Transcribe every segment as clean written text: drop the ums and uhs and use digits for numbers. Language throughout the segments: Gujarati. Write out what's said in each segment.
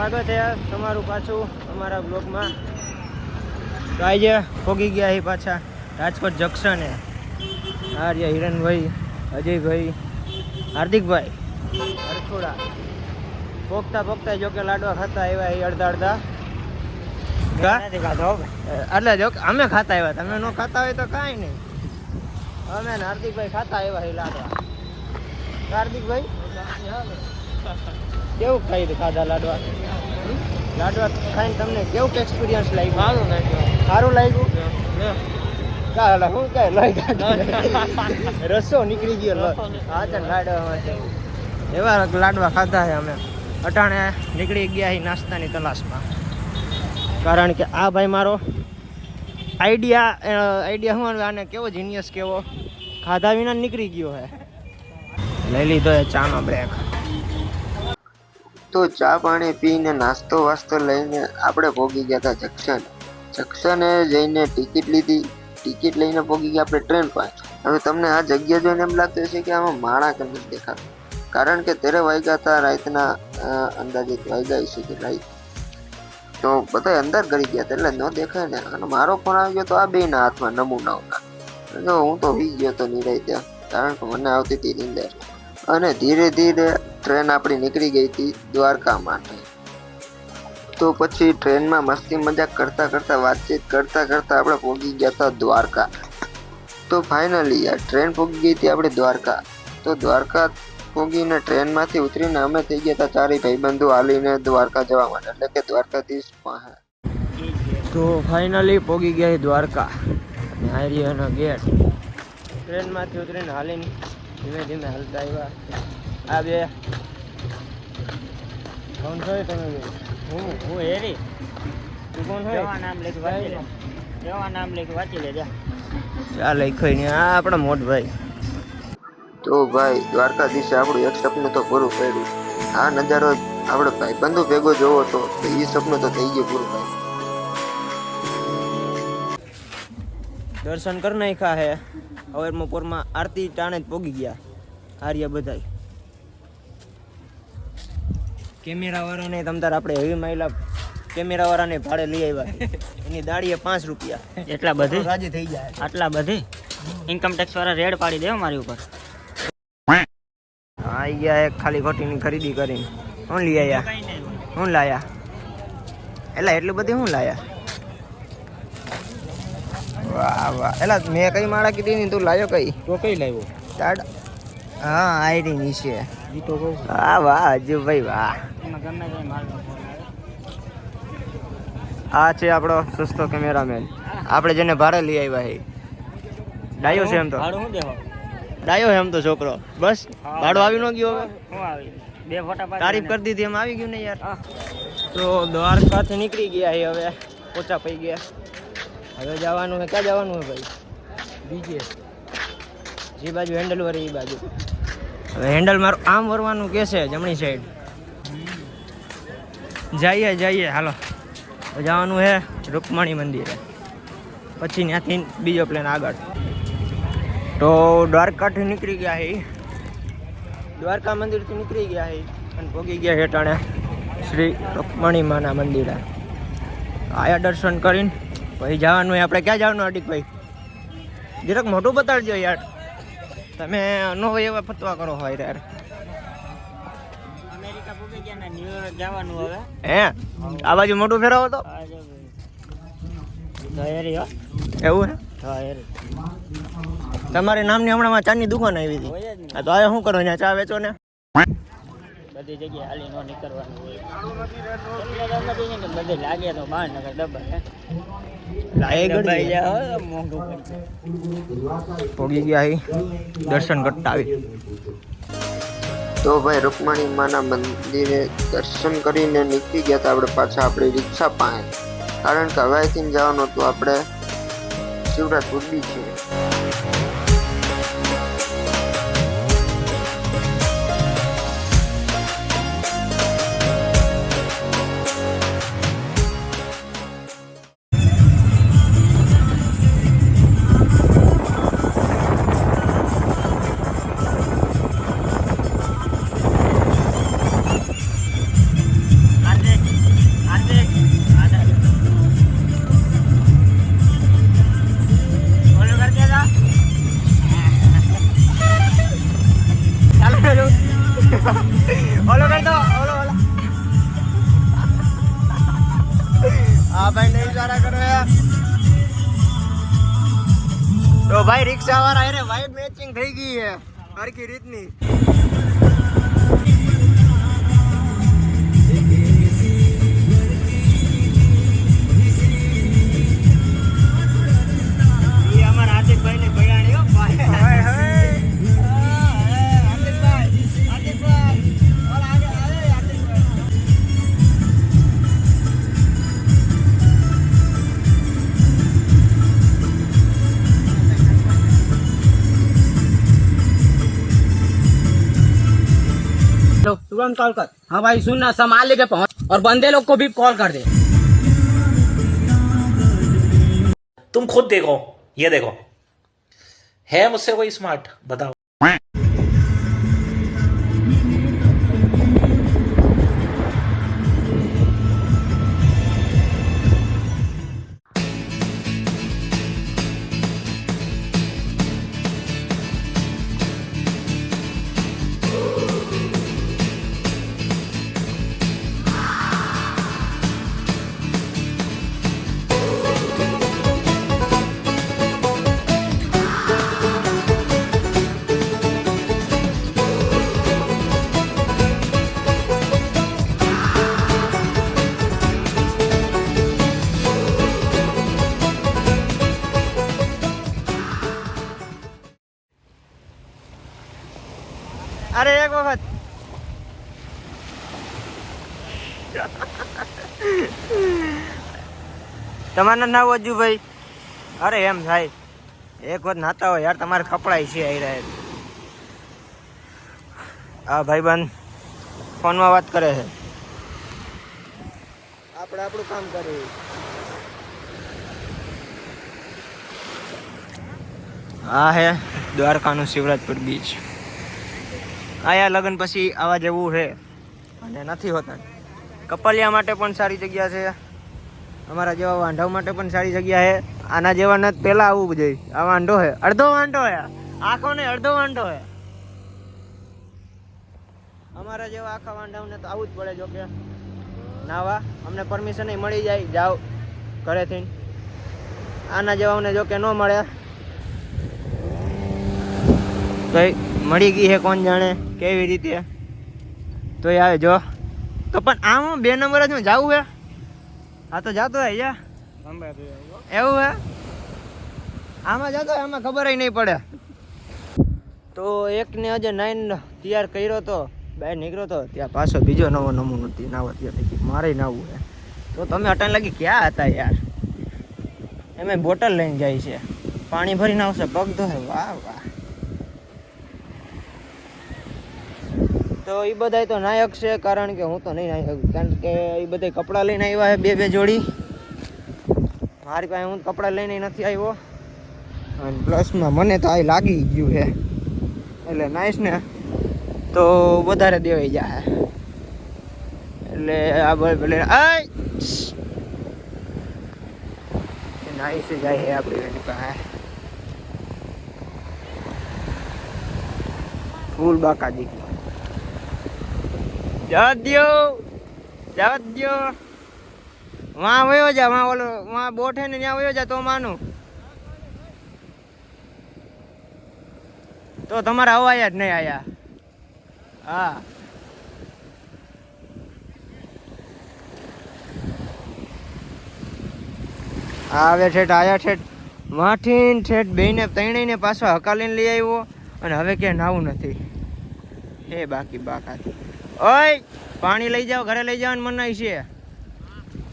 સ્વાગત છે તમારું પાછું અમારા બ્લોગમાં. તો આજે પહોંચી ગયા એ પાછા રાજકોટ જંકશને. આર્ય, હિરણભાઈ, અજયભાઈ, હાર્દિકભાઈ, હરખોડા પોગતા જો કે લાડવા ખાતા આવ્યા એ અડધા એટલે જો અમે ખાતા આવ્યા, તમે ન ખાતા હોય તો કાંઈ નહીં. અમે ને હાર્દિકભાઈ ખાતા આવ્યા એ લાડવા. હાર્દિકભાઈ કેવું ખાઈ ખાધા લાડવા? લાડવા ખાઈને તમને કેવું એક્સપિરિયન્સ લાગ્યું? સારું લાગ્યું. રસો નીકળી ગયો. હા ચાલ લાડવા એવા લાડવા ખાધા છે અમે. અટાણે નીકળી ગયા નાસ્તાની તલાશમાં, કારણ કે આ ભાઈ મારો આઈડિયા હું આને કેવો જીનિયસ કેવો ખાધા વિના નીકળી ગયો છે. લઈ લીધો એ ચાનો બ્રેક. તો ચા પાણી પીને નાસ્તો વાસ્તો લઈને આપણે પહોંચી ગયા હતા જંકશને જઈને ટિકિટ લીધી. ટિકિટ લઈને પહોંચી ગયા આપણે ટ્રેન પાસે. હવે તમને આ જગ્યા જોઈને એમ લાગતું હશે કે આમાં માણા કેમ નથી દેખાતું, કારણ કે તેરે વાગ્યા હતા રાતના, અંદાજિત વાગ્યા છે કે રાત. તો બધા અંદર કરી ગયા હતા એટલે ન દેખાય ને. અને મારો ફોન આવી ગયો તો આ બેના હાથમાં નમૂનાઓના. જો હું તો વી ગયો તો નિરાય ત્યાં, કારણ કે મને આવતી હતી નીંદર. અને ધીરે ધીરે ટ્રેન આપણી નીકળી ગઈ હતી દ્વારકા માટે. તો પછી ટ્રેનમાં મસ્તી મજાક કરતા વાતચીત કરતા આપણે પહોંચી ગયા હતા દ્વારકા. તો ફાઇનલી યાર ટ્રેન પહોંચી ગઈ હતી આપણે દ્વારકા. તો દ્વારકા પહોંચીને ટ્રેનમાંથી ઉતરીને અમે થઈ ગયા હતા ચારે ભાઈબંધુ હાલીને દ્વારકા જવા માટે, એટલે કે દ્વારકાધીશ પાસે. તો ફાઇનલી પહોંચી ગયા દ્વારકા. હારીઓનો ગેટ. ટ્રેનમાંથી ઉતરીને હાલીને ધીમે ધીમે હાલતા આવ્યા. આ બે કોણ છો તમે? હું હેરી. તું કોણ હોય? નામ લખી વાંચી લેજા. ચાલ લખાઈ ને. આ આપણા મોટભાઈ. તો ભાઈ દ્વારકાધીશે આપણું એક સપનું તો પૂરું કર્યું. આ નજારો આપણે ભાઈબંધુ ભેગો જોવો તો એ સપનું તો થઈ ગયું પૂરું. ભાઈ દર્શન કરી નાખ્યા હે. હવે બપોરમાં આરતી ટાણે જ પોગી ગયા આર્ય બધાય. કેમેરા વાળાને તમતાર આપણે હેવી માઇલા કેમેરા વાળાને ભાડે લઈ આવ્યા. એની દાડીએ 5 રૂપિયા. એટલા બધી રાજી થઈ જાય. આટલા બધી ઇન્કમ ટેક્સ વાળા રેડ પાડી દેવો મારી ઉપર. આવી ગયા એક ખાલી ખોટીની ખરીદી કરીને. શું લઈ આવ્યા? શું લાયા? એલા એટલી બધી શું લાયા? વાહ વાહ. એલા મેં કઈ માળા કીધી ને તું લાયો કઈ? તો કઈ લાવ્યો? ચાડ. હા આયરી નીચે. હા વાહ અજુભાઈ વાહ. આ છે આપણો સસ્તો કેમેરામેન. આપણે જેને ભાડે લઈ આવ્યા છે. ડાયો છે એમ તો. ડાયો છે એમ તો છોકરો. બસ ભાડો આવી ન ગયો હવે. બે ફોટા તારીફ કરી દીધી એમ આવી ગયું ને યાર. તો દ્વારકાથી નીકળી ગયા છે. હવે પોચા પડી ગયા. હવે જવાનું છે. ક્યાં જવાનું છે ભાઈ? બીજે જે બાજુ હેન્ડલ વરે એ બાજુ. હવે હેન્ડલ મારું આમ વરવાનું કે છે જમણી સાઈડ. જઈએ હાલો. જવાનું છે રૂકમણી મંદિરે, પછી ત્યાંથી બીજો પ્લેન આગળ. તો દ્વારકાથી નીકળી ગયા છે. દ્વારકા મંદિરથી નીકળી ગયા છે અને પહોંચી ગયા છે ટાણે શ્રી રૂકમણી માના મંદિરે. આયા દર્શન કરીને પછી જવાનું હોય. આપણે ક્યાં જવાનું હાર્દિકભાઈ? જરાક મોટું બતાડજો યાર. તમે નો એવા ફતવા કરો હોય યાર. અમેરિકા પૂકી ગયા ને ન્યુયોર્ક જવાનું હવે. હે આ બાજુ મોટું ફેરવો તો એવું હે? તમારે નામની હમણાં ચાની દુકાન આવી હતી. તો આ શું કરો ત્યાં ચા વેચો ને? બધી જગ્યાએ હાલી નો નીકળવાનું હોય. બધે લાગે તો બહાર નગર દબાઈ મોંઘું પોગી ગયા દર્શન કરતા આવી. તો ભાઈ રૂકમણી માના મંદિરે દર્શન કરીને નીકળી ગયા હતા આપણે પાછા આપણી રિક્ષા પાસે, કારણ કે હવે અહીંથી જવાનું હતું આપણે શિવરાજપુર બીચ. ઓલો કરી દો ઓલો ઓલો હા ભાઈ નહીં સારા કરે તો ભાઈ રિક્ષા વાળા અરે વાઇબ મેચિંગ થઈ ગઈ છે હરકી રીતની એ અમારા આતિફભાઈ ને ભયાણી હો ભાઈ હાય હાય આતિફભાઈ ઓલા આગે આવે આતિફભાઈ लो तुरंत कॉल कर। हाँ भाई सुन ना सामान लेके पहुंच और बंदे लोग को भी कॉल कर दे। तुम खुद देखो, ये देखो, है मुझसे कोई स्मार्ट? बताओ। અરે એક વખત તમારું નામ અજુભાઈ અરે એમ થાય એક વખત નાતા હોય યાર તમારે કપડાય છે આવી રહ્યા આ ભાઈબંધ ફોનમાં વાત કરે છે આપણે આપણું કામ કરીએ આ હે દ્વારકાનું શિવરાજપુર બીચ આયા લગ્ન પછી આવા જેવું છે અને નથી હોતા કપલિયા માટે પણ સારી જગ્યા છે અમારા જેવા વાંઢવ માટે પણ સારી જગ્યા છે આના જેવા ન પહેલા આવવું જોઈએ આ વાંઢો છે અડધો વાંઢો છે આખો ને અડધો વાંઢો છે અમારા જેવા આખા વાંઢવને તો આવું જ પડે જો કે નાવા અમને પરમિશન મળી જાય જાઓ ઘરેથી આના જેવાને જો કે ન મળે તો મળી ગઈ છે કોણ જાણે કેવી રીતે તો આવે જો તો પણ આમ 2 નંબર જ જાવું હે આ તો જાતો હે યા એવું હે આમાં જાતો આમાં ખબર નહીં પડે તો એકને આજે 9 તૈયાર કર્યો તો બહાર નીકળ્યો તો ત્યાં પાછો બીજો નવો નમૂનો નાવા ત્યાં મારે નાવું હે તો તમે અટાણ લાગી ક્યાં હતા યાર એમાં બોટલ લઈને જાય છે પાણી ભરીને આવશે પગ ધોશે વાહ વાહ તો એ બધા તો નાયક છે કારણ કે હું તો નહીં નાહી શકું કારણ કે એ બધા કપડાં લઈને આવ્યા છે 2 જોડી મારી પાસે હું કપડાં લઈને નથી આવ્યો અને પ્લસમાં મને તો આ લાગી ગયું છે એટલે નાઈસ ને તો વધારે દેવાઈ જાય એટલે આ બોલે નાઈસ જાય છે આપણી એની પાસે ફૂલ બાકાજી જવા દો વहाँ વયો જા વहाँ ઓલો વहाँ બોટ है ને ત્યાં વયો જા તો માનું તો તમારા અવાજ જ નહીં આયા હા આવે ઠેઠ આયા ઠેઠ માઠીને ઠેઠ બેને ત્રણેયને પાછો હકાલીને લઈ આવ્યો અને હવે કે નાવું નથી એ બાકી બાકાથી ઓય પાણી લઈ જાઓ ઘરે લઈ જાઓ મનાઈ છે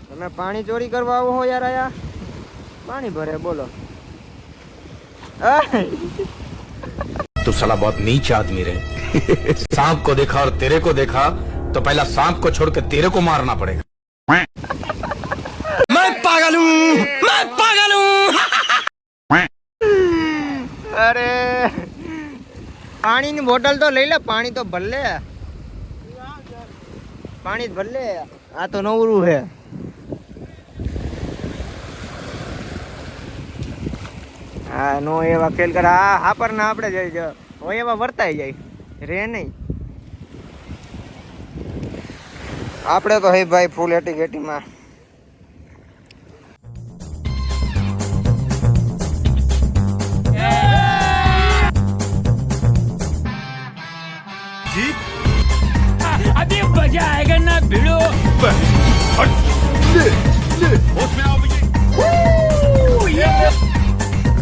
તમે પાણી ચોરી કરવા આવો હો યાર આયા પાણી ભરે બોલો तू साला बहुत नीच आदमी रे सांप को देखा और तेरे को देखा तो पहला सांप को छोड़ के तेरे को मारना पड़ेगा मैं पागल हूँ अरे पानी की बोतल तो ले ले पानी तो भर ले पानी भर ले आ तो नवरू है હા નો એવા ખેલ કર હા પર ના આપણે જઈ હોય એવા વર્તાઈ જાય રે નહીં આપણે તો હે ભાઈ ફૂલ એટીકેટીમાં.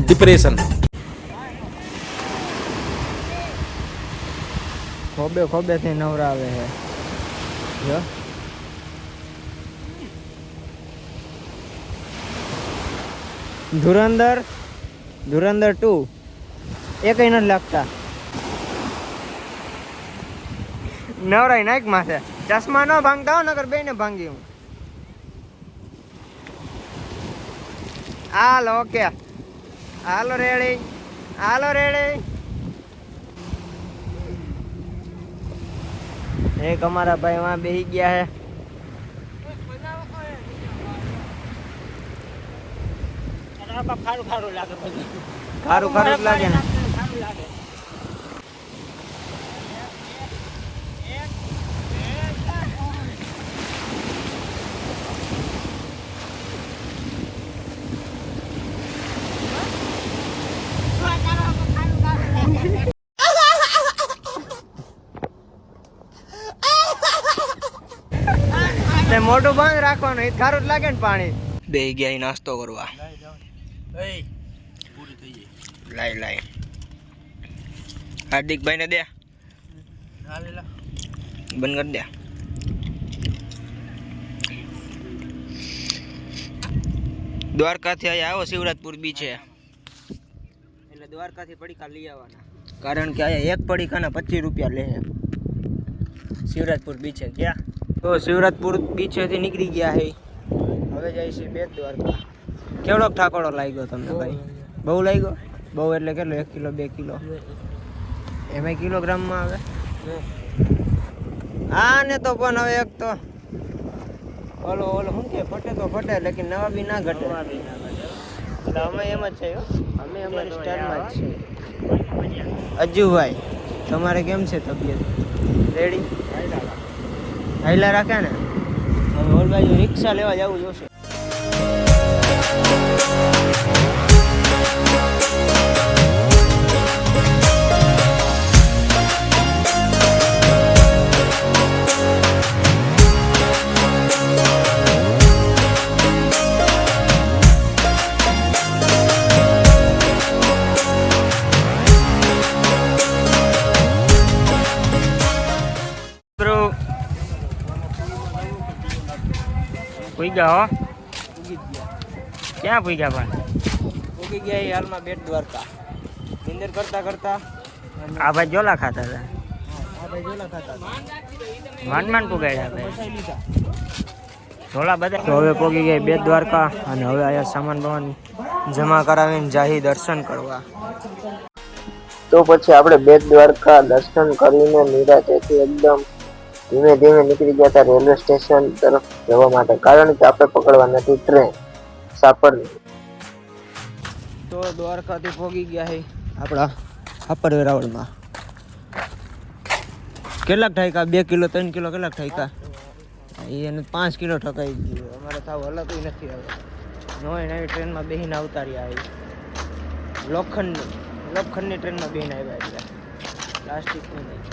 डिप्रेशन. ખોબે ખોબે થી નવરાવે છે જો. ધુરંધર 2 એકય નથી લાગતા. નવરાઈ નાખ માથે ચશ્મા ન ભાંગતા હો નકર બેને ભાંગી હું. હાલો ઓકે હાલો રેડી. એક અમારા ભાઈ વહાં બેસી ગયા હે. ખારું ખારું લાગે ને. મોટું બંધ રાખવાનું એ ખારું જ લાગે ને પાણી. બે ગયા નાસ્તો કરવા. લાઈ હાર્દિકભાઈ ને દે બંધ કરી દે. દ્વારકાથી અહીંયા આવો શિવરાજપુર બીચે એટલે દ્વારકાથી પડીકા લઈ આવવાના. કારણ કે અહીંયા એક પડીકાના 25 રૂપિયા લે. શિવરાજપુર બીચે ગયા તો શિવરાજપુર બીચેથી નીકળી ગયા હે. હવે જાય છે બેટ દ્વારકા. કેવડોક ઠાકોડો લાગ્યો તમને ભાઈ? બહુ લાગ્યો? બહુ એટલે કેટલો? 1 કિલો 2 કિલો એમાં કિલોગ્રામમાં આવે. હા ને તો પણ હવે એક તો ઓલો શું કે ફટે તો ફટે લેકિન નવા બી ના ઘટે. એટલે અમે એમ જ છે અમે અમારી સ્ટાઇલમાં જ છે. અજ્જુભાઈ તમારે કેમ છે તબિયત? રેડી હાઈલા રાખે ને. હવે ઓલ બાજુ રિક્ષા લેવા જવું જોશે. પૂગ્યા હો. ક્યાં પૂગ્યા પણ? ઉગી ગયા એ હાલમાં બેટ દ્વારકા. નિંદર કરતા કરતા આ ભાઈ જોલા ખાતા હતા. આ ભાઈ જોલા ખાતા હતા. માંડ પુગાડ્યા ભાઈ જોલા બધા. તો હવે પોગી ગયા બેટ દ્વારકા અને હવે અહીંયા સામાન બમાન જમા કરાવીને જાહી દર્શન કરવા. તો પછી આપણે બેટ દ્વારકા દર્શન કરીને નિરાંતેથી એકદમ ધીમે ધીમે નીકળી ગયા હતા રેલવે સ્ટેશન તરફ જવા માટે. કારણ કે આપણે પકડવાની હતી ટ્રેન સાપરની. તો દ્વારકાથી પોગી ગયા છે આપણા અપર વેરાવળમાં. કેટલાક ઠાઈકા? 2 કિલો 3 કિલો કેટલાક ઠાઈકા? એને 5 કિલો ઠકાઈ ગયું. અમારે થાવ હલાતું નથી. હવે નવી ટ્રેનમાં બેહીને આવતા રહ્યા. લોખંડની ટ્રેનમાં બેહીને આવ્યા એટલે પ્લાસ્ટિકની નહીં.